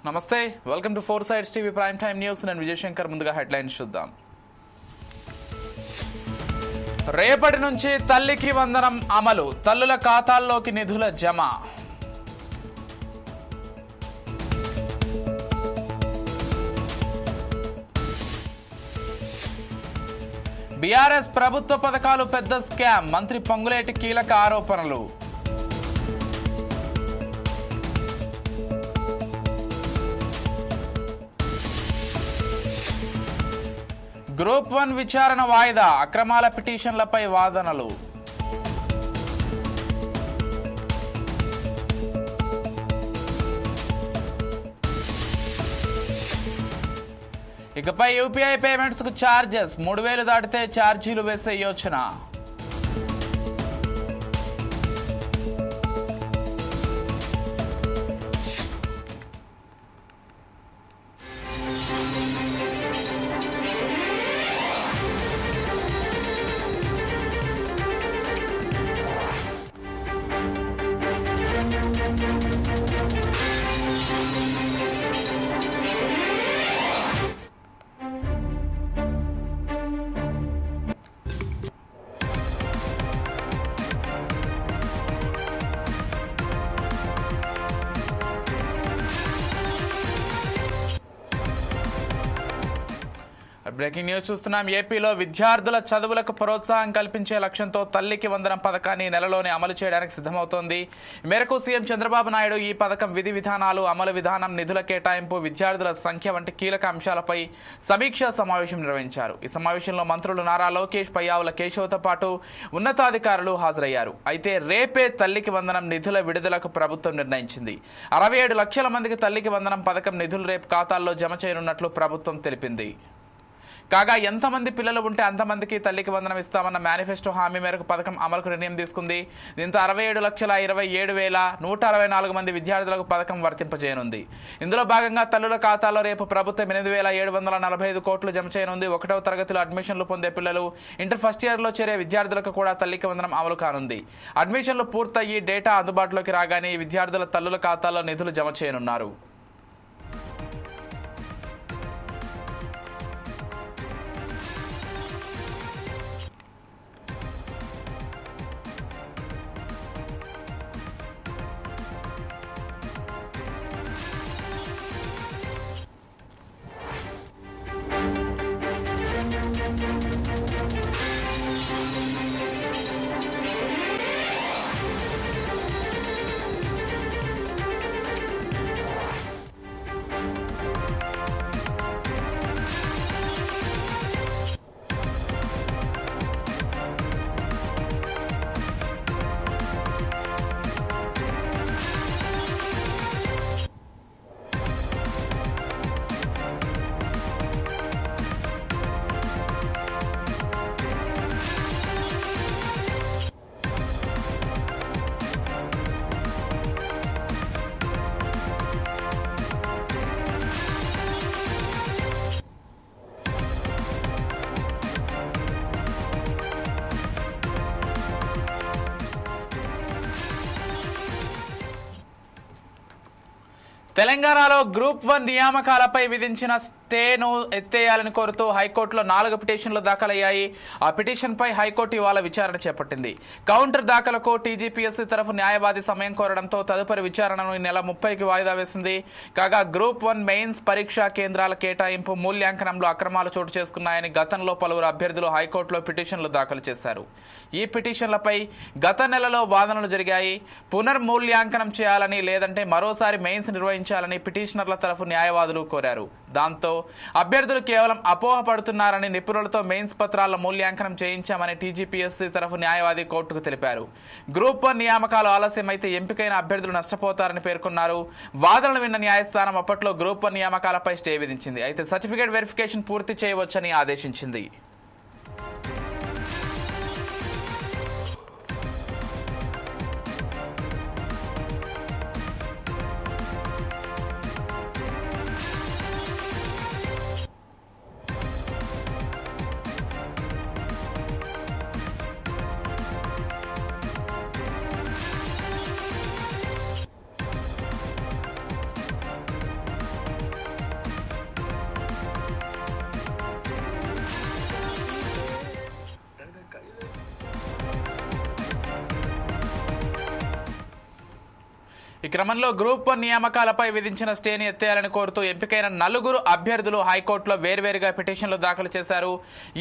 నమస్తే, welcome to four sides TV prime time news. నేను విజయశంకర్. ముందుగా హెడ్లైన్స్ చూద్దాం. రేపటి నుంచి తల్లికి వందనం అమలు, తల్లుల ఖాతాల్లోకి నిధుల జమ. బీఆర్ఎస్ ప్రభుత్వ పథకాలు పెద్ద స్కామ్, మంత్రి పొంగులేటి కీలక ఆరోపణలు. గ్రూప్ 1 విచారణ వాయిదా, అక్రమాల పిటిషన్లపై వాదనలు. ఇకపై యూపీఐ పేమెంట్స్ కు ఛార్జెస్, 3,000 దాటితే ఛార్జీలు వేసే యోచన. బ్రేకింగ్ న్యూస్ చూస్తున్నాం. ఏపీలో విద్యార్థుల చదువులకు ప్రోత్సాహం కల్పించే లక్ష్యంతో తల్లికి వందనం పథకాన్ని నెలలోనే అమలు చేయడానికి సిద్ధమవుతోంది. ఈ మేరకు సీఎం చంద్రబాబు నాయుడు ఈ పథకం విధి విధానాలు, అమలు విధానం, నిధుల కేటాయింపు, విద్యార్థుల సంఖ్య వంటి కీలక అంశాలపై సమీక్షా సమావేశం నిర్వహించారు. ఈ సమావేశంలో మంత్రులు నారా లోకేష్, పయ్యావుల కేశవ్తో పాటు ఉన్నతాధికారులు హాజరయ్యారు. అయితే రేపే తల్లికి వందనం నిధుల విడుదలకు ప్రభుత్వం నిర్ణయించింది. 67 లక్షల మందికి తల్లికి వందనం పథకం నిధులు రేపు ఖాతాల్లో జమ చేయనున్నట్లు ప్రభుత్వం తెలిపింది. కాగా ఎంతమంది పిల్లలు ఉంటే అంతమందికి తల్లికి వందనం ఇస్తామన్న మేనిఫెస్టో హామీ మేరకు పథకం అమలుకు నిర్ణయం తీసుకుంది. దీంతో 67,27,164 మంది విద్యార్థులకు పథకం వర్తింపజేయనుంది. ఇందులో భాగంగా తల్లుల ఖాతాలో రేపు ప్రభుత్వం 8,745 కోట్లు జమ చేయనుంది. 1వ తరగతిలో అడ్మిషన్లు పొందే పిల్లలు, ఇంటర్ ఫస్ట్ ఇయర్లో చేరే విద్యార్థులకు కూడా తల్లికి వందనం అమలు కానుంది. అడ్మిషన్లు పూర్తయ్యి డేటా అందుబాటులోకి రాగానే విద్యార్థుల తల్లుల ఖాతాలో నిధులు జమ చేయనున్నారు. తెలంగాణలో గ్రూప్ 1 నియామకాలపై విధించిన స్టేను ఎత్తేయాలని కోరుతూ హైకోర్టులో 4 పిటిషన్లు దాఖలయ్యాయి. ఆ పిటిషన్పై హైకోర్టు ఇవాళ విచారణ చేపట్టింది. కౌంటర్ దాఖలకు టీజీపీఎస్సీ తరఫు న్యాయవాది సమయం కోరడంతో తదుపరి విచారణను ఈ నెల 30కి వాయిదా వేసింది. కాగా గ్రూప్ 1 మెయిన్స్ పరీక్షా కేంద్రాల కేటాయింపు, మూల్యాంకనంలో అక్రమాలు చోటు చేసుకున్నాయని గతంలో పలువురు అభ్యర్థులు హైకోర్టులో పిటిషన్లు దాఖలు చేశారు. ఈ పిటిషన్లపై గత నెలలో వాదనలు జరిగాయి. పునర్మూల్యాంకనం చేయాలని, లేదంటే మరోసారి మెయిన్స్ నిర్వహించాలని పిటిషనర్ల తరఫు న్యాయవాదులు కోరారు. దాంతో అభ్యర్థులు కేవలం అపోహపడుతున్నారని, నిపుణులతో మెయిన్స్ పత్రాల మూల్యాంకనం చేయించామని టీజీపీఎస్సీ తరఫు న్యాయవాది కోర్టుకు తెలిపారు. గ్రూప్ 1 నియామకాలు ఆలస్యమైతే ఎంపికైన అభ్యర్థులు నష్టపోతారని పేర్కొన్నారు. వాదనలు విన్న న్యాయస్థానం అప్పట్లో గ్రూప్ 1 నియామకాలపై స్టే విధించింది. అయితే సర్టిఫికేట్ వెరిఫికేషన్ పూర్తి చేయవచ్చని ఆదేశించింది. ఈ క్రమంలో గ్రూప్ 1 నియామకాలపై విధించిన స్టేని ఎత్తేయాలని కోరుతూ ఎంపికైన 4 అభ్యర్థులు హైకోర్టులో వేర్వేరుగా పిటిషన్లు దాఖలు చేశారు.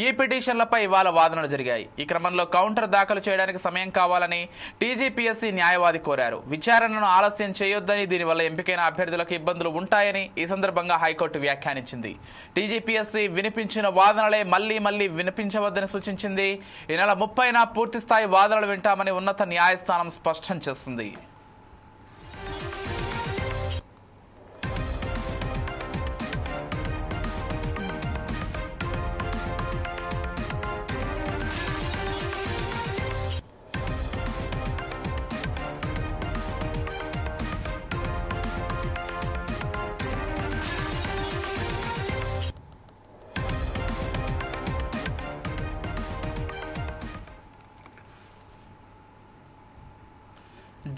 ఈ పిటిషన్లపై ఇవాళ వాదనలు జరిగాయి. ఈ క్రమంలో కౌంటర్ దాఖలు చేయడానికి సమయం కావాలని టీజీపీఎస్సీ న్యాయవాది కోరారు. విచారణను ఆలస్యం చేయొద్దని, దీనివల్ల ఎంపికైన అభ్యర్థులకు ఇబ్బందులు ఉంటాయని ఈ సందర్భంగా హైకోర్టు వ్యాఖ్యానించింది. టీజీపీఎస్సీ వినిపించిన వాదనలే మళ్లీ వినిపించవద్దని సూచించింది. ఈ నెల 30న పూర్తిస్థాయి వాదనలు వింటామని ఉన్నత న్యాయస్థానం స్పష్టం చేసింది.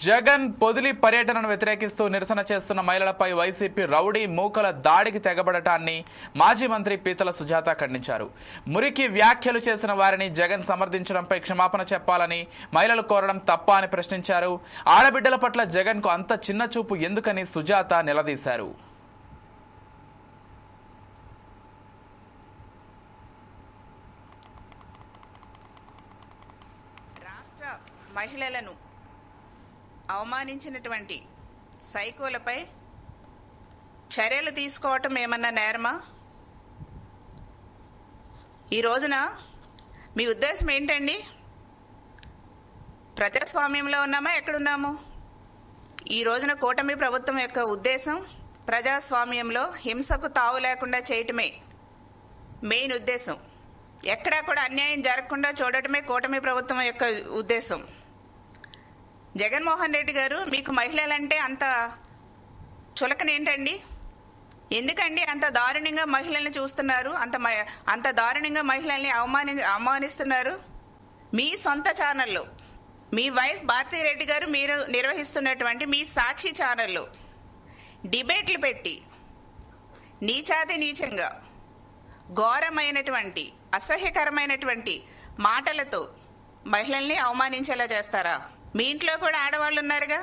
జగన్ పొదిలి పర్యటనను వ్యతిరేకిస్తూ నిరసన చేస్తున్న మహిళలపై వైసీపీ రౌడీ మూకల దాడికి తెగబడటాన్ని మాజీ మంత్రి పీతల సుజాత ఖండించారు. మురికి వ్యాఖ్యలు చేసిన వారిని జగన్ సమర్థించడంపై క్షమాపణ చెప్పాలని మహిళలు కోరడం తప్ప అని ప్రశ్నించారు. ఆడబిడ్డల పట్ల జగన్కు అంత చిన్న చూపు ఎందుకని సుజాత నిలదీశారు. రాష్ట్ర మహిళలను అవమానించినటువంటి సైకోలపై చర్యలు తీసుకోవటం ఏమన్నా నేరమా? ఈ రోజున మీ ఉద్దేశం ఏంటండి? ప్రజాస్వామ్యంలో ఉన్నామా, ఎక్కడున్నాము? ఈ రోజున కూటమి ప్రభుత్వం యొక్క ఉద్దేశం ప్రజాస్వామ్యంలో హింసకు తావు లేకుండా చేయటమే మెయిన్ ఉద్దేశం. ఎక్కడా కూడా అన్యాయం జరగకుండా చూడటమే కూటమి ప్రభుత్వం యొక్క ఉద్దేశం. జగన్మోహన్ రెడ్డి గారు, మీకు మహిళలంటే అంత చులకనేంటండి? ఎందుకండి అంత దారుణంగా మహిళల్ని చూస్తున్నారు? అంత దారుణంగా మహిళల్ని అవమానిస్తున్నారు? మీ సొంత ఛానల్లో మీ వైఫ్ భారతీరెడ్డి గారు మీరు నిర్వహిస్తున్నటువంటి మీ సాక్షి ఛానల్లో డిబేట్లు పెట్టి నీచాతి నీచంగా ఘోరమైనటువంటి అసహ్యకరమైనటువంటి మాటలతో మహిళల్ని అవమానించేలా చేస్తారా? మీ ఇంట్లో కూడా ఆడవాళ్ళు ఉన్నారుగా.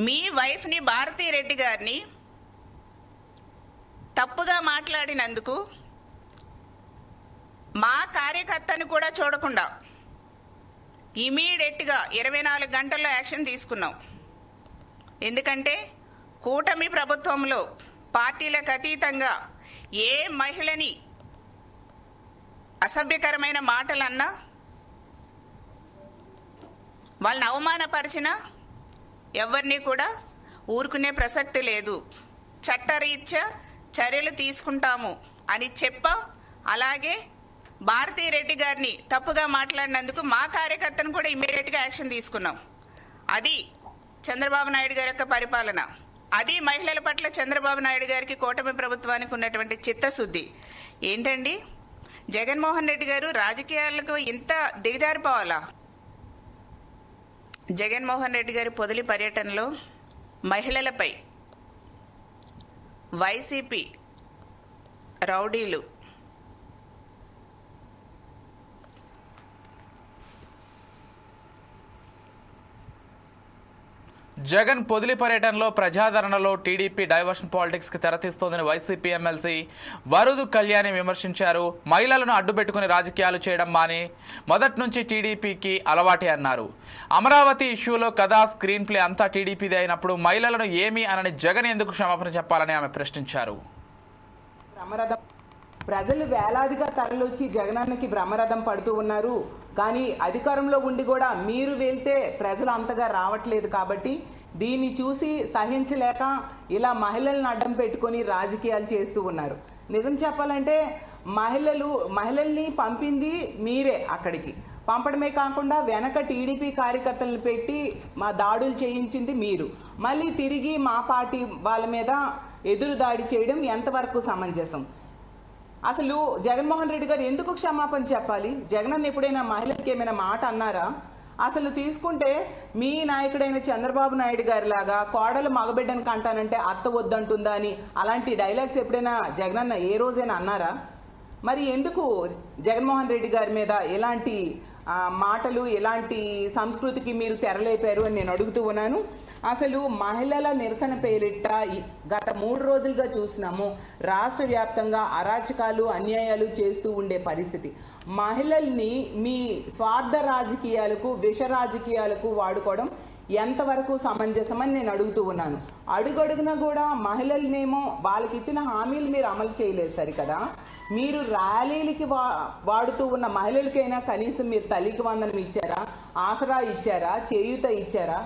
మీ వైఫ్ని భారతీరెడ్డి గారిని తప్పుగా మాట్లాడినందుకు మా కార్యకర్తను కూడా చూడకుండా ఇమీడియట్గా 24 గంటల్లో యాక్షన్ తీసుకున్నాం. ఎందుకంటే కూటమి ప్రభుత్వంలో పార్టీలకు అతీతంగా ఏ మహిళని అసభ్యకరమైన మాటలన్నా, వాళ్ళని అవమానపరిచినా ఎవరిని కూడా ఊరుకునే ప్రసక్తి లేదు. చట్టరీత్యా చర్యలు తీసుకుంటాము అని చెప్పాం. అలాగే భారతీరెడ్డి గారిని తప్పుగా మాట్లాడినందుకు మా కార్యకర్తను కూడా ఇమ్మీడియట్గా యాక్షన్ తీసుకున్నాం. అది చంద్రబాబు నాయుడు గారి యొక్క పరిపాలన. అది మహిళల పట్ల చంద్రబాబు నాయుడు గారికి, కూటమి ప్రభుత్వానికి ఉన్నటువంటి చిత్తశుద్ధి. ఏంటండి జగన్మోహన్ రెడ్డి గారు రాజకీయాలకు ఇంత దిగజారిపోవాలా? జగన్మోహన్ రెడ్డి గారి పొదిలి పర్యటనలో మహిళలపై వైసీపీ రౌడీలు జగన్ పొదిలి పర్యటనలో ప్రజాదరణలో టీడీపీ డైవర్షన్ పాలిటిక్స్ కి తెరతీస్తోందని వైసీపీ ఎమ్మెల్సీ వరుదు కళ్యాణి విమర్శించారు. మహిళలను అడ్డుపెట్టుకుని రాజకీయాలు చేయడం మాని మొదటి నుంచి టీడీపీకి అలవాటే అన్నారు. అమరావతి ఇష్యూలో కథా స్క్రీన్ ప్లే అంతా టీడీపీదే అయినప్పుడు మహిళలను ఏమీ అనని జగన్ ఎందుకు క్షమాపణ చెప్పాలని ఆమె ప్రశ్నించారు. ప్రజలు వేలాదిగా తరలొచ్చి జగనన్నకి బ్రహ్మరథం పడుతూ ఉన్నారు. కానీ అధికారంలో ఉండి కూడా మీరు వెళ్తే ప్రజలు అంతగా రావట్లేదు. కాబట్టి దీన్ని చూసి సహించలేక ఇలా మహిళల్ని అడ్డం పెట్టుకొని రాజకీయాలు చేస్తూ ఉన్నారు. నిజం చెప్పాలంటే మహిళల్ని పంపింది మీరే. అక్కడికి పంపడమే కాకుండా వెనక టీడీపీ కార్యకర్తలను పెట్టి మా దాడులు చేయించింది మీరు. మళ్ళీ తిరిగి మా పార్టీ వాళ్ళ మీద ఎదురు దాడి చేయడం ఎంతవరకు సమంజసం? అసలు జగన్మోహన్ రెడ్డి గారు ఎందుకు క్షమాపణ చెప్పాలి? జగన్ ఎప్పుడైనా మహిళలకి ఏమైనా మాట అన్నారా? అసలు తీసుకుంటే మీ నాయకుడైన చంద్రబాబు నాయుడు గారి లాగా కోడలు మగబిడ్డను కంటానంటే అత్త వద్దంటుందా అని అలాంటి డైలాగ్స్ ఎప్పుడైనా జగనన్న ఏ రోజైనా అన్నారా? మరి ఎందుకు జగన్మోహన్ రెడ్డి గారి మీద ఎలాంటి మాటలు, ఎలాంటి సంస్కృతికి మీరు తెరలేపారు అని నేను అడుగుతూ ఉన్నాను. అసలు మహిళల నిరసన పేరిట గత 3 రోజులుగా చూస్తున్నాము రాష్ట్ర వ్యాప్తంగా అరాచకాలు, అన్యాయాలు చేస్తూ ఉండే పరిస్థితి. మహిళల్ని మీ స్వార్థ రాజకీయాలకు, విష రాజకీయాలకు వాడుకోవడం ఎంతవరకు సమంజసమని నేను అడుగుతూ ఉన్నాను. అడుగడుగునా కూడా మహిళలనేమో వాళ్ళకి ఇచ్చిన హామీలు మీరు అమలు చేయలేదు సరికదా. మీరు ర్యాలీలకి వాడుతూ ఉన్న మహిళలకైనా కనీసం మీరు తల్లికి వందనం ఇచ్చారా, ఆసరా ఇచ్చారా, చేయూత ఇచ్చారా?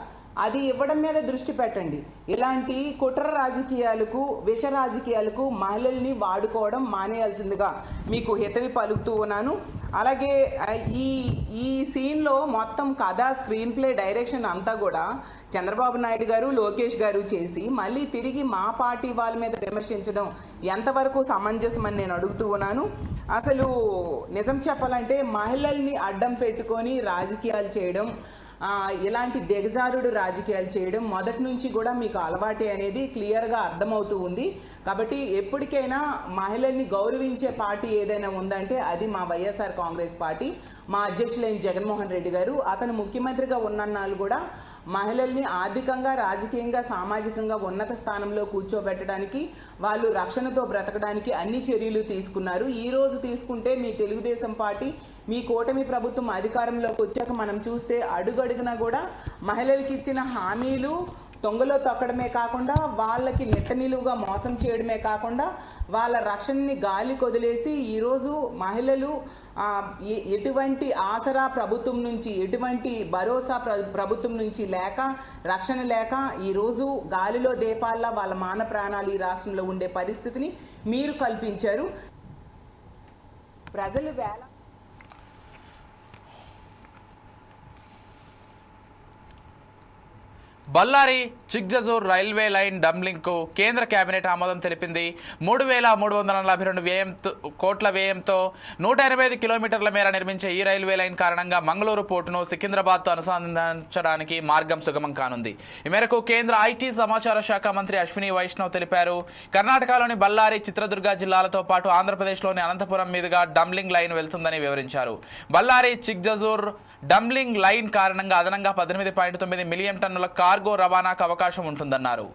అది ఇవ్వడం మీద దృష్టి పెట్టండి. ఇలాంటి కుట్ర రాజకీయాలకు, విష రాజకీయాలకు మహిళల్ని వాడుకోవడం మానేయాల్సిందిగా మీకు హితవి పలుకుతూ ఉన్నాను. అలాగే ఈ సీన్లో మొత్తం కథ, స్క్రీన్ ప్లే, డైరెక్షన్ అంతా కూడా చంద్రబాబు నాయుడు గారు, లోకేష్ గారు చేసి మళ్ళీ తిరిగి మా పార్టీ వాళ్ళ మీద విమర్శించడం ఎంతవరకు సమంజసమని నేను అడుగుతూ ఉన్నాను. అసలు నిజం చెప్పాలంటే మహిళల్ని అడ్డం పెట్టుకొని రాజకీయాలు చేయడం, ఇలాంటి దిగజారుడు రాజకీయాలు చేయడం మొదటి నుంచి కూడా మీకు అలవాటే అనేది క్లియర్గా అర్థమవుతూ ఉంది. కాబట్టి ఎప్పటికైనా మహిళల్ని గౌరవించే పార్టీ ఏదైనా ఉందంటే అది మా వైఎస్ఆర్ కాంగ్రెస్ పార్టీ. మా అధ్యక్షులైన జగన్మోహన్ రెడ్డి గారు అతను ముఖ్యమంత్రిగా ఉన్నన్నాళ్ళు కూడా మహిళల్ని ఆర్థికంగా, రాజకీయంగా, సామాజికంగా ఉన్నత స్థానంలో కూర్చోబెట్టడానికి, వాళ్ళు రక్షణతో బ్రతకడానికి అన్ని చర్యలు తీసుకున్నారు. ఈ రోజు తీసుకుంటే మీ తెలుగుదేశం పార్టీ, మీ కూటమి ప్రభుత్వం అధికారంలోకి వచ్చాక మనం చూస్తే అడుగడుగునా కూడా మహిళలకి ఇచ్చిన హామీలు తొంగలో తొక్కడమే కాకుండా, వాళ్ళకి నిట్ట నిలువుగా మోసం చేయడమే కాకుండా, వాళ్ళ రక్షణని గాలి కొదిలేసి ఈరోజు మహిళలు ఎటువంటి ఆసరా ప్రభుత్వం నుంచి, ఎటువంటి భరోసా ప్రభుత్వం నుంచి లేక, రక్షణ లేక ఈరోజు గాలిలో దీపాల్లా వాళ్ళ మాన ప్రాణాలు ఈ రాష్ట్రంలో ఉండే పరిస్థితిని మీరు కల్పించారు. ప్రజలు బళ్ళారి చిక్జజూర్ రైల్వే లైన్ డంబ్లింగ్ కు కేంద్ర కేబినెట్ ఆమోదం తెలిపింది. 3,342 కోట్ల వ్యయంతో 185 కిలోమీటర్ల మేర నిర్మించే ఈ రైల్వే లైన్ కారణంగా మంగళూరు పోర్టును సికింద్రాబాద్తో అనుసంధానించడానికి మార్గం సుగమం కానుంది. ఈ మేరకు కేంద్ర ఐటీ సమాచార శాఖ మంత్రి అశ్విని వైష్ణవ్ తెలిపారు. కర్ణాటకలోని బళ్ళారి, చిత్రదుర్గ జిల్లాలతో పాటు ఆంధ్రప్రదేశ్లోని అనంతపురం మీదుగా డంబ్లింగ్ లైన్ వెళ్తుందని వివరించారు. బళ్ళారి చిక్జజూర్ డంబ్లింగ్ లైన్ కారణంగా అదనంగా 18.9 మిలియన్ టన్నుల కార్గో రవాణాకు అవకాశం ఉంటుందన్నారు.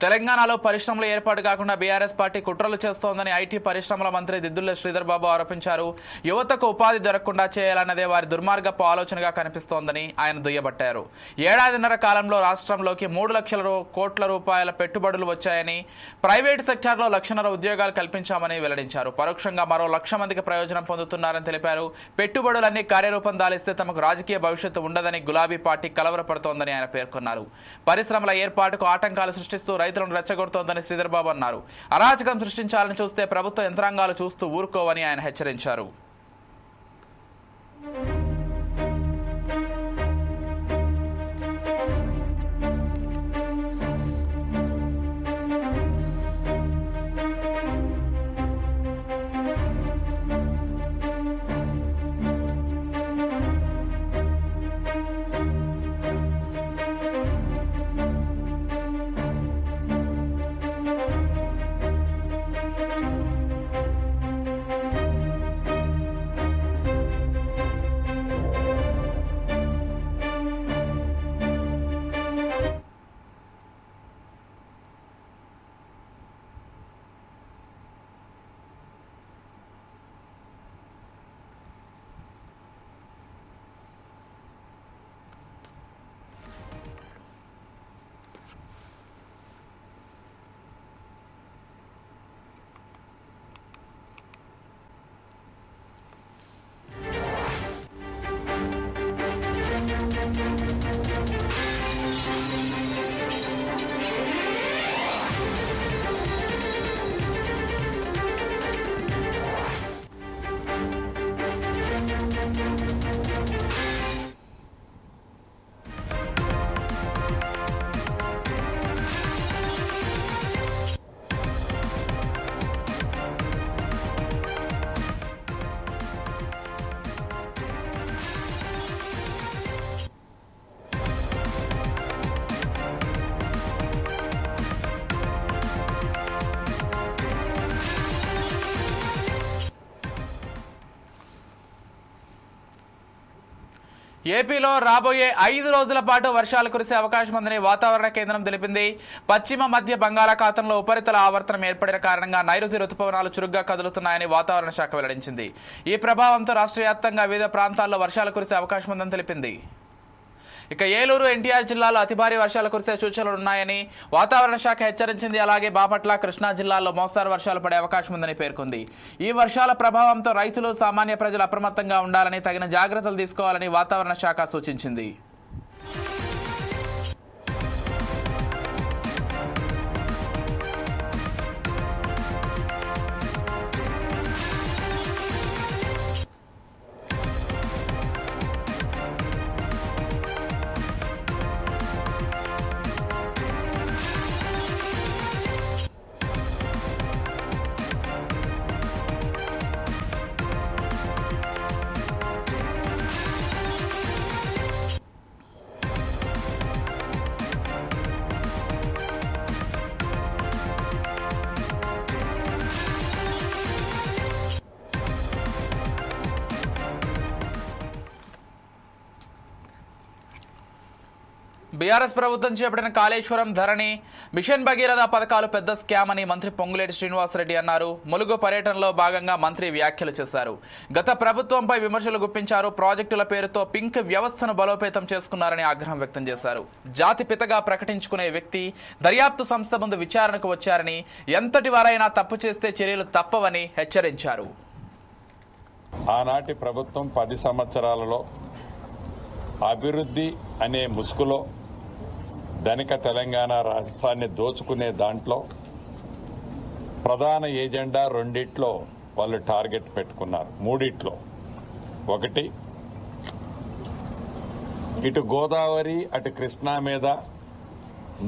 తెలంగాణలో పరిశ్రమల ఏర్పాటు కాకుండా బీఆర్ఎస్ పార్టీ కుట్రలు చేస్తోందని ఐటీ పరిశ్రమల మంత్రి దిద్దుల శ్రీధర్ బాబు ఆరోపించారు. యువతకు ఉపాధి దొరకకుండా చేయాలన్నదే వారి దుర్మార్గపు ఆలోచనగా కనిపిస్తోందని ఆయన దుయ్యబట్టారు. ఏడాదిన్నర కాలంలో రాష్ట్రంలోకి 3 లక్షల కోట్ల రూపాయల పెట్టుబడులు వచ్చాయని, ప్రైవేటు సెక్టార్లో 1,00,000 ఉద్యోగాలు కల్పించామని వెల్లడించారు. పరోక్షంగా మరో 1,00,000 మందికి ప్రయోజనం పొందుతున్నారని తెలిపారు. పెట్టుబడులన్నీ కార్యరూపం దాలిస్తే తమకు రాజకీయ భవిష్యత్తు ఉండదని గులాబీ పార్టీ కలవరపడుతోందని ఆయన పేర్కొన్నారు. పరిశ్రమల ఏర్పాటుకు ఆటంకాలు సృష్టిస్తూ రైతులను రెచ్చగొడుతోందని శ్రీధర్ బాబు అన్నారు. అరాచకం సృష్టించాలని చూస్తే ప్రభుత్వ యంత్రాంగాలు చూస్తూ ఊరుకోవని ఆయన హెచ్చరించారు. ఏపీలో రాబోయే 5 రోజుల పాటు వర్షాలు కురిసే అవకాశం ఉందని వాతావరణ కేంద్రం తెలిపింది. పశ్చిమ మధ్య బంగాళాఖాతంలో ఉపరితల ఆవర్తనం ఏర్పడిన కారణంగా నైరుతి రుతుపవనాలు చురుగ్గా కదులుతున్నాయని వాతావరణ శాఖ వెల్లడించింది. ఈ ప్రభావంతో రాష్ట్ర వ్యాప్తంగా వివిధ ప్రాంతాల్లో వర్షాలు కురిసే అవకాశం ఉందని తెలిపింది. ఇక ఏలూరు, ఎన్టీఆర్ జిల్లాలో అతి భారీ వర్షాలు కురిసే సూచనలు ఉన్నాయని వాతావరణ శాఖ హెచ్చరించింది. అలాగే బాపట్ల, కృష్ణా జిల్లాల్లో మోస్తారు వర్షాలు పడే అవకాశం ఉందని పేర్కొంది. ఈ వర్షాల ప్రభావంతో రైతులు, సామాన్య ప్రజలు అప్రమత్తంగా ఉండాలని, తగిన జాగ్రత్తలు తీసుకోవాలని వాతావరణ శాఖ సూచించింది. బీఆర్ఎస్ ప్రభుత్వం చేపట్టిన కాళేశ్వరం, ధరణి, మిషన్ భగీరథ పథకాలు పెద్ద స్కామ్ అని మంత్రి పొంగులేటి శ్రీనివాసరెడ్డి అన్నారు. ములుగు పర్యటనలో భాగంగా మంత్రి వ్యాఖ్యలు చేశారు. గత ప్రభుత్వంపై విమర్శలు గుప్పించారు. ప్రాజెక్టుల పేరుతో పింక్ వ్యవస్థను బలోపేతం చేసుకున్నారని ఆగ్రహం వ్యక్తం చేశారు. జాతిపితగా ప్రకటించుకునే వ్యక్తి దర్యాప్తు సంస్థ ముందు విచారణకు వచ్చారని, ఎంతటి వారైనా తప్పు చేస్తే చర్యలు తప్పవని హెచ్చరించారు. ఆనాటి ప్రభుత్వం 10 సంవత్సరాలలో అభివృద్ధి అనే ముసుగులో ధనిక తెలంగాణ రాష్ట్రాన్ని దోచుకునే దాంట్లో ప్రధాన ఏజెండా రెండిట్లో వాళ్ళు టార్గెట్ పెట్టుకున్నారు. మూడిట్లో, ఒకటి ఇటు గోదావరి అటు కృష్ణా మీద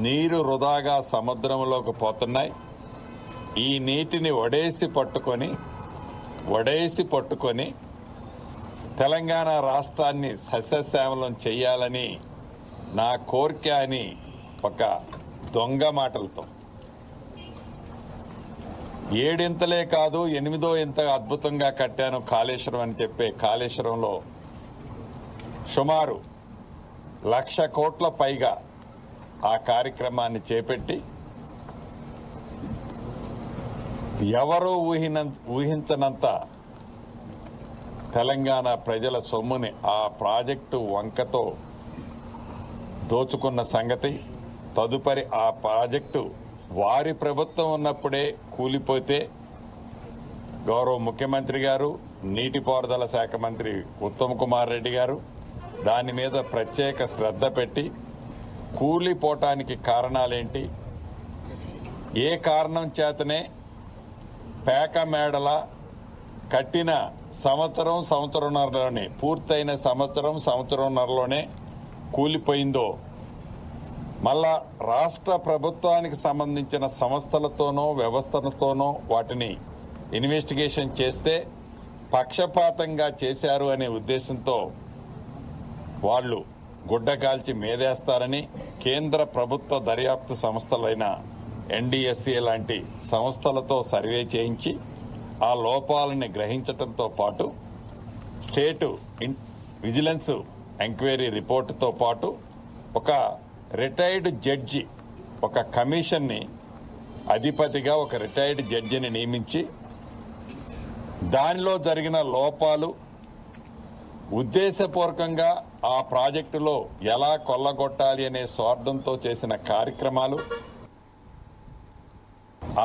నీరు వృధాగా సముద్రంలోకి పోతున్నాయి. ఈ నీటిని వడేసి పట్టుకొని తెలంగాణ రాష్ట్రాన్ని సస్యశ్యామలం చేయాలని నా కోరిక అని ఒక దొంగ మాటలతో 7 కాదు 8వ ఇంత అద్భుతంగా కట్టాను కాళేశ్వరం అని చెప్పే కాళేశ్వరంలో సుమారు 1,00,000 కోట్ల పైగా ఆ కార్యక్రమాన్ని చేపట్టి ఎవరూ ఊహించనంత తెలంగాణ ప్రజల సొమ్ముని ఆ ప్రాజెక్టు వంకతో దోచుకున్న సంగతి, తదుపరి ఆ ప్రాజెక్టు వారి ప్రభుత్వం ఉన్నప్పుడే కూలిపోతే గౌరవ ముఖ్యమంత్రి గారు, నీటిపారుదల శాఖ మంత్రి ఉత్తమ్ కుమార్ రెడ్డి గారు దాని మీద ప్రత్యేక శ్రద్ధ పెట్టి కూలిపోవటానికి కారణాలేంటి, ఏ కారణం చేతనే పేక మేడల కట్టిన సంవత్సరంన్నరలోనే పూర్తయిన సంవత్సరంన్నరలోనే కూలిపోయిందో, మళ్ళా రాష్ట్ర ప్రభుత్వానికి సంబంధించిన సంస్థలతోనో వ్యవస్థలతోనో వాటిని ఇన్వెస్టిగేషన్ చేస్తే పక్షపాతంగా చేశారు అనే ఉద్దేశంతో వాళ్ళు గుడ్డ కాల్చి మేదేస్తారని కేంద్ర ప్రభుత్వ దర్యాప్తు సంస్థలైన NDSA లాంటి సంస్థలతో సర్వే చేయించి ఆ లోపాలని గ్రహించడంతో పాటు స్టేట్ విజిలెన్స్ ఎంక్వైరీ రిపోర్టుతో పాటు ఒక రిటైర్డ్ జడ్జి, ఒక కమిషన్ని అధిపతిగా ఒక రిటైర్డ్ జడ్జిని నియమించి దానిలో జరిగిన లోపాలు, ఉద్దేశపూర్వకంగా ఆ ప్రాజెక్టులో ఎలా కొల్లగొట్టాలి అనే స్వార్థంతో చేసిన కార్యక్రమాలు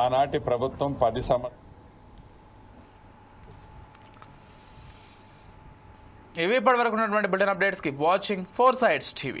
ఆనాటి ప్రభుత్వం 10 సంవత్సరాలు. ఇవి ఇప్పటివరకు ఉన్నటువంటి bulletin updates. Keep watching 4 Sides TV.